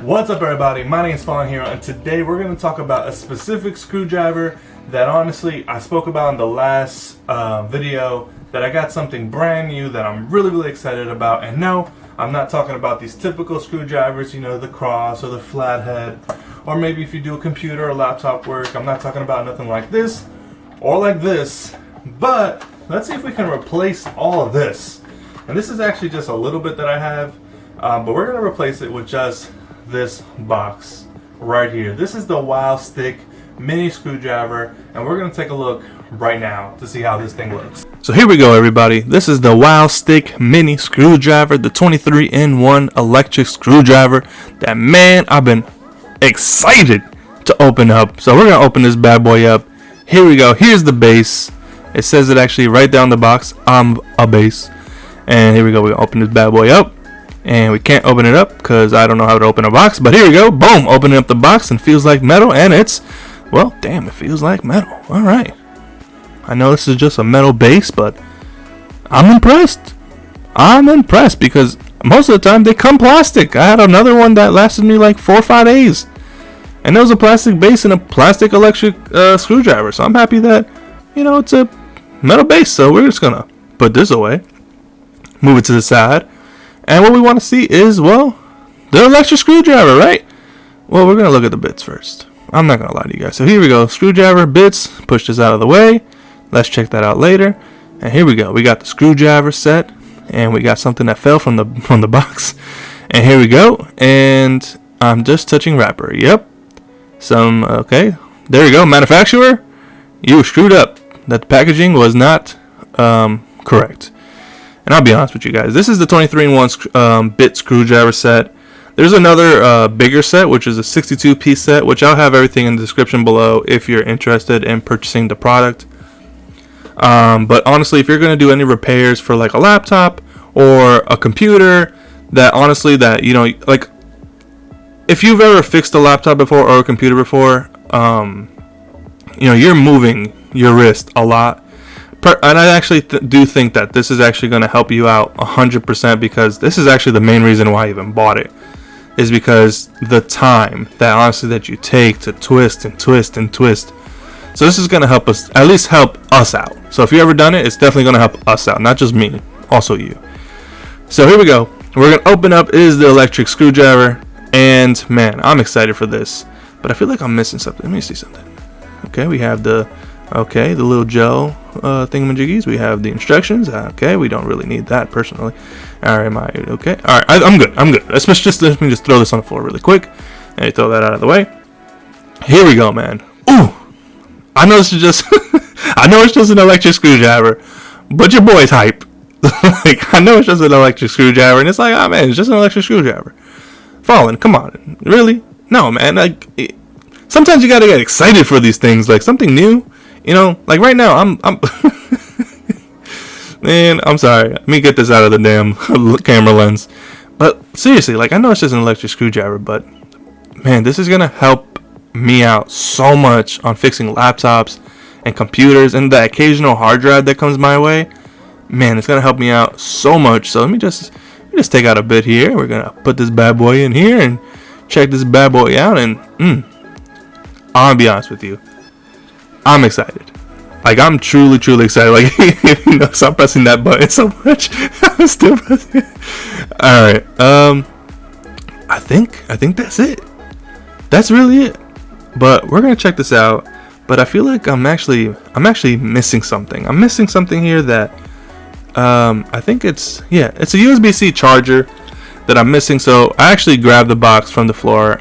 What's up, everybody? My name is Fawn here, and today we're going to talk about a specific screwdriver that honestly I spoke about in the last video, that I got something brand new that I'm really excited about. And no, I'm not talking about these typical screwdrivers, you know, the cross or the flathead, or maybe if you do a computer or laptop work. I'm not talking about nothing like this or like this, but let's see if we can replace all of this. And this is actually just a little bit that I have, but we're going to replace it with just this box right here. This is the WOWStick Mini Screwdriver, and we're going to take a look right now to see how this thing looks. So here we go, everybody. This is the WOWStick Mini Screwdriver, the 23-in-1 electric screwdriver that, man, I've been excited to open up. So we're going to open this bad boy up. Here we go. Here's the base. It says it actually right down the box, I'm a base. And here we go. We're going to open this bad boy up. And we can't open it up because I don't know how to open a box. But here we go. Boom. Opening up the box, and feels like metal. And it's, well, damn, it feels like metal. All right. I know this is just a metal base, but I'm impressed. I'm impressed because most of the time they come plastic. I had another one that lasted me like 4 or 5 days. And it was a plastic base and a plastic electric screwdriver. So I'm happy that, you know, it's a metal base. So we're just going to put this away. Move it to the side. And what we want to see is, well, the electric screwdriver, right? Well, we're going to look at the bits first. I'm not going to lie to you guys. So here we go. Screwdriver, bits. Push this out of the way. Let's check that out later. And here we go. We got the screwdriver set. And we got something that fell from the box. And here we go. And I'm just touching wrapper. Yep. Okay. There you go. Manufacturer, you were screwed up. That the packaging was not correct. And I'll be honest with you guys, this is the 23-in-1 bit screwdriver set. There's another bigger set, which is a 62-piece set, which I'll have everything in the description below if you're interested in purchasing the product. But honestly, if you're going to do any repairs for like a laptop or a computer, that honestly, that, you know, like if you've ever fixed a laptop before or a computer before, you know, you're moving your wrist a lot. And I actually do think that this is actually going to help you out 100%, because this is actually the main reason why I even bought it, is because the time that honestly that you take to twist and twist and twist. So this is going to help us, at least help us out. So if you ever done it, it's definitely going to help us out, not just me, also you. So here we go. We're going to open up is the electric screwdriver, and man, I'm excited for this, but I feel like I'm missing something. Let me see something. Okay, we have the little gel thingamajiggies. We have the instructions. Okay, we don't really need that personally. All right, okay? All right, I'm good. Let me just throw this on the floor really quick, and throw that out of the way. Here we go, man. Ooh, I know this is just, I know it's just an electric screwdriver, but your boy's hype. Like, I know it's just an electric screwdriver, and it's like, oh man, it's just an electric screwdriver. Fallen, come on, really? No, man. Like, sometimes you gotta get excited for these things, like something new. You know, like right now, I'm man, I'm sorry. Let me get this out of the damn camera lens. But seriously, like, I know it's just an electric screwdriver, but man, this is gonna help me out so much on fixing laptops and computers and the occasional hard drive that comes my way. Man, it's gonna help me out so much. So let me just take out a bit here. We're gonna put this bad boy in here and check this bad boy out. And I'm gonna be honest with you, I'm excited. Like, I'm truly excited. Like, you know, stop pressing that button so much. I'm still pressing it. All right. I think that's it. That's really it. But we're gonna check this out. But I feel like I'm actually missing something. I'm missing something here that I think it's a USB-C charger that I'm missing. So I actually grabbed the box from the floor.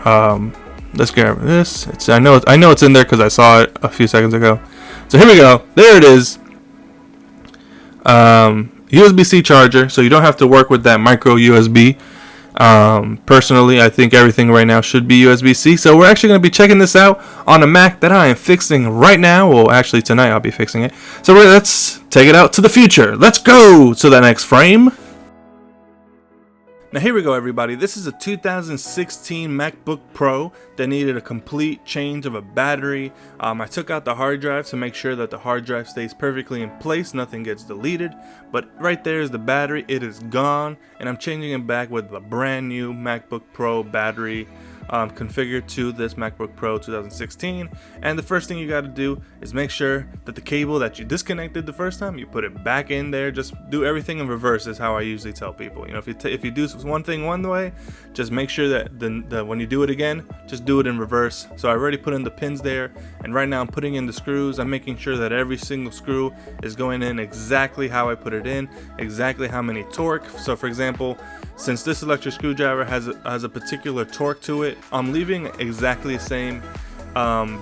Let's grab this. I know it's in there because I saw it a few seconds ago. So here we go. There it is. USB-C charger, so you don't have to work with that micro USB. Personally, I think everything right now should be USB-C. So we're actually going to be checking this out on a Mac that I am fixing right now. Well, actually tonight I'll be fixing it. So let's take it out to the future. Let's go to the next frame. Now here we go, everybody. This is a 2016 MacBook Pro that needed a complete change of a battery. I took out the hard drive to make sure that the hard drive stays perfectly in place, nothing gets deleted. But right there is the battery, it is gone, and I'm changing it back with a brand new MacBook Pro battery configured to this MacBook Pro 2016. And the first thing you got to do is make sure that the cable that you disconnected the first time, you put it back in there. Just do everything in reverse is how I usually tell people. You know, if you do one thing one way, just make sure that when you do it again, just do it in reverse. So I already put in the pins there, and right now I'm putting in the screws. I'm making sure that every single screw is going in exactly how I put it in, exactly how many torque. So for example, since this electric screwdriver has a particular torque to it, I'm leaving exactly the same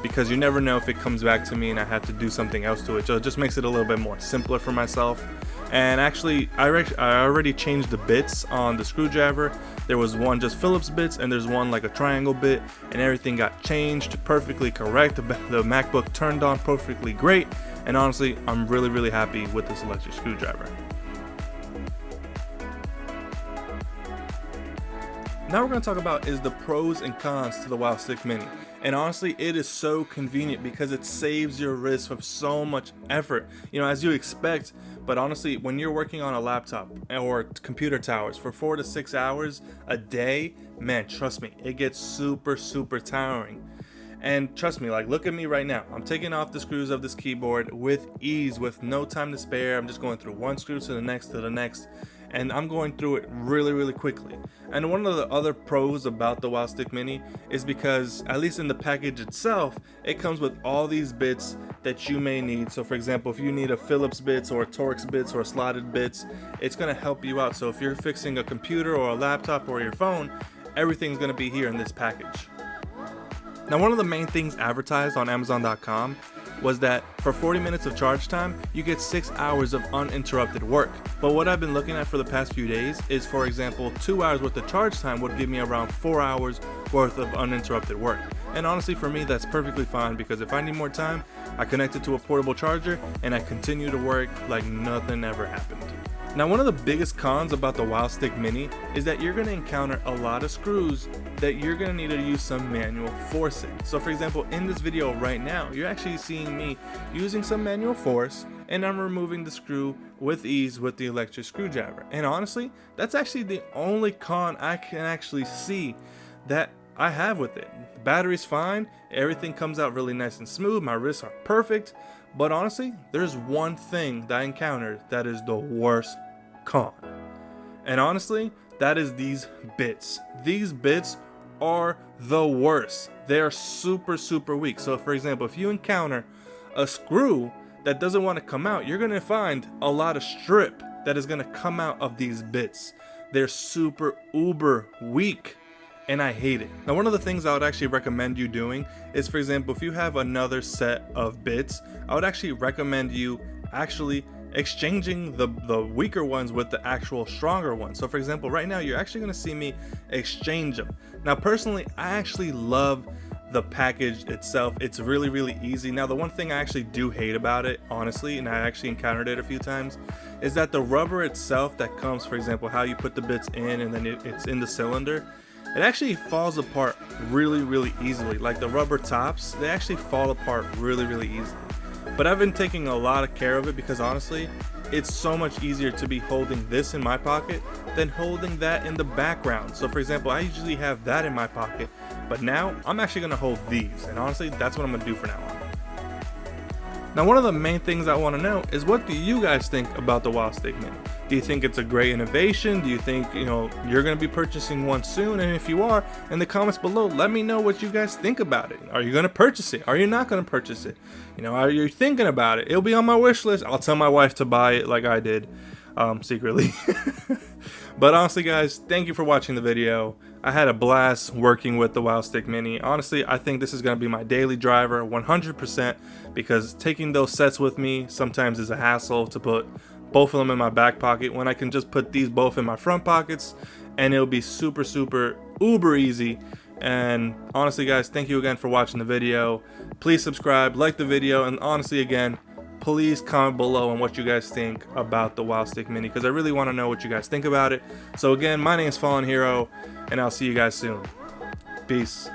because you never know if it comes back to me and I have to do something else to it. So it just makes it a little bit more simpler for myself. And actually, I already changed the bits on the screwdriver. There was one just Phillips bits, and there's one like a triangle bit, and everything got changed perfectly correct. The MacBook turned on perfectly great, and honestly, I'm really happy with this electric screwdriver. Now we're going to talk about is the pros and cons to the WOWStick Mini. And honestly, it is so convenient because it saves your wrist of so much effort, you know, as you expect. But honestly, when you're working on a laptop or computer towers for 4 to 6 hours a day, man, trust me, it gets super tiring. And trust me, like, look at me right now. I'm taking off the screws of this keyboard with ease, with no time to spare. I'm just going through one screw to the next, and I'm going through it really quickly. And one of the other pros about the WOWStick Mini is because, at least in the package itself, it comes with all these bits that you may need. So for example, if you need a Phillips bits or a Torx bits or slotted bits, it's going to help you out. So if you're fixing a computer or a laptop or your phone, everything's going to be here in this package. Now, one of the main things advertised on Amazon.com was that for 40 minutes of charge time, you get 6 hours of uninterrupted work. But what I've been looking at for the past few days is, for example, 2 hours worth of charge time would give me around 4 hours worth of uninterrupted work. And honestly, for me, that's perfectly fine, because if I need more time, I connect it to a portable charger and I continue to work like nothing ever happened. Now, one of the biggest cons about the WOWStick Mini is that you're going to encounter a lot of screws that you're going to need to use some manual forcing. So for example, in this video right now, you're actually seeing me using some manual force, and I'm removing the screw with ease with the electric screwdriver. And honestly, that's actually the only con I can actually see that I have with it. The battery's fine, everything comes out really nice and smooth, my wrists are perfect. But honestly, there's one thing that I encountered that is the worst con. And honestly, that is these bits. These bits are the worst. They are super weak. So for example, if you encounter a screw that doesn't want to come out, you're going to find a lot of strip that is going to come out of these bits. They're super uber weak, and I hate it. Now, one of the things I would actually recommend you doing is, for example, if you have another set of bits, I would actually recommend you actually exchanging the weaker ones with the actual stronger ones. So for example, right now you're actually going to see me exchange them. Now personally, I actually love the package itself. It's really easy. Now the one thing I actually do hate about it, honestly, and I actually encountered it a few times, is that the rubber itself that comes, for example, how you put the bits in and then it's in the cylinder, it actually falls apart really easily. Like the rubber tops, they actually fall apart really easily. But I've been taking a lot of care of it because honestly, it's so much easier to be holding this in my pocket than holding that in the background. So for example, I usually have that in my pocket, but now I'm actually gonna hold these, and honestly, that's what I'm gonna do from now on. Now, one of the main things I want to know is, what do you guys think about the WOWStick Mini? Do you think it's a great innovation? Do you think, you know, you're going to be purchasing one soon? And if you are, in the comments below, let me know what you guys think about it. Are you going to purchase it? Are you not going to purchase it? You know, are you thinking about it? It'll be on my wish list. I'll tell my wife to buy it like I did, secretly. But honestly, guys, thank you for watching the video. I had a blast working with the WOWStick Mini. Honestly, I think this is going to be my daily driver 100%, because taking those sets with me sometimes is a hassle to put both of them in my back pocket when I can just put these both in my front pockets, and it'll be super uber easy. And honestly, guys, thank you again for watching the video. Please subscribe, like the video, and honestly, again, please comment below on what you guys think about the WOWStick Mini, because I really want to know what you guys think about it. So again, my name is Fallen Hero, and I'll see you guys soon. Peace.